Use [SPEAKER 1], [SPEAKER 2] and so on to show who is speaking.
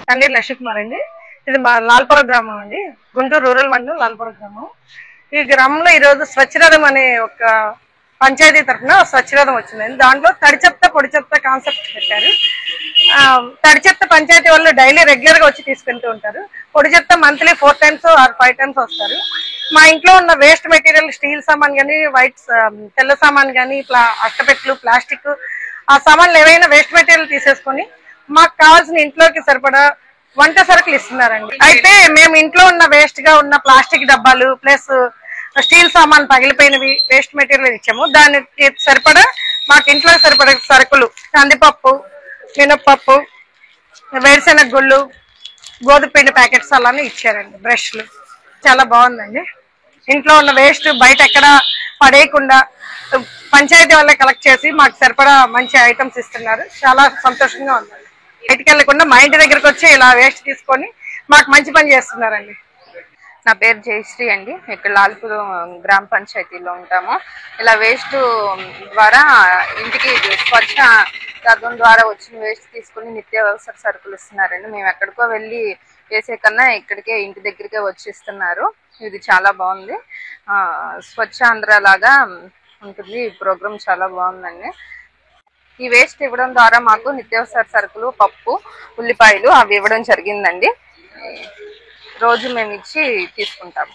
[SPEAKER 1] తండ్రి లక్ష్మీకుమార్ అండి. ఇది మా లాల్పురం గ్రామం అండి, గుంటూరు రూరల్ మండలం లాల్పురం గ్రామం. ఈ గ్రామంలో ఈరోజు స్వచ్ఛరథం అనే ఒక పంచాయతీ తరఫున స్వచ్ఛరథం వచ్చిందండి. దాంట్లో తడి చెత్త పొడి చెత్త కాన్సెప్ట్ పెట్టారు. తడి చెత్త పంచాయతీ వాళ్ళు డైలీ రెగ్యులర్ గా వచ్చి తీసుకెళ్తూ ఉంటారు. పొడి చెత్త మంత్లీ 4 times ఆర్ 5 times వస్తారు. మా ఇంట్లో ఉన్న వేస్ట్ మెటీరియల్ స్టీల్ సామాన్ కానీ, తెల్ల సామాన్ కానీ, అట్టపెట్లు, ప్లాస్టిక్ ఆ సామాన్లు ఏవైనా వేస్ట్ మెటీరియల్ తీసేసుకొని మాకు కావాల్సిన ఇంట్లోకి సరిపడా వంట సరుకులు ఇస్తున్నారండి. అయితే మేము ఇంట్లో ఉన్న వేస్ట్ గా ఉన్న ప్లాస్టిక్ డబ్బాలు ప్లస్ స్టీల్ సామాన్ పగిలిపోయినవి వేస్ట్ మెటీరియల్ ఇచ్చాము. దానికి సరిపడా మాకు ఇంట్లో సరిపడా సరుకులు కందిపప్పు, మినప్పప్పు, వేరుశెనగ గుళ్ళు, గోధుమ పిండి ప్యాకెట్స్ అలానే ఇచ్చారండి. బ్రష్లు చాలా బాగుందండి. ఇంట్లో ఉన్న వేస్ట్ బయట ఎక్కడ పడేయకుండా పంచాయతీ వాళ్ళే కలెక్ట్ చేసి మాకు సరిపడా మంచి ఐటమ్స్ ఇస్తున్నారు. చాలా సంతోషంగా ఉందండి. బయటికి వెళ్లకుండా మా ఇంటి దగ్గరకు వచ్చి ఇలా వేస్ట్ తీసుకొని మాకు మంచి పని చేస్తున్నారండి.
[SPEAKER 2] నా పేరు జయశ్రీ అండి. ఇక్కడ లాల్పురం గ్రామ పంచాయతీలో ఉంటాము. ఇలా వేస్ట్ ద్వారా ఇంటికి స్వచ్ఛ రథం ద్వారా వచ్చిన వేస్ట్ తీసుకుని నిత్యావసర సరుకులు ఇస్తున్నారండి. మేము ఎక్కడికో వెళ్ళి వేసే కన్నా ఇక్కడికే ఇంటి దగ్గరికే వచ్చి ఇస్తున్నారు. ఇది చాలా బాగుంది. స్వచ్ఛ ఆంధ్ర లాగా ఉంటుంది. ఈ ప్రోగ్రామ్ చాలా బాగుందండి. ఈ వేస్ట్ ఇవ్వడం ద్వారా మాకు నిత్యావసర సరుకులు, పప్పు, ఉల్లిపాయలు అవి ఇవ్వడం జరిగిందండి. రోజు మేము ఇచ్చి తీసుకుంటాము.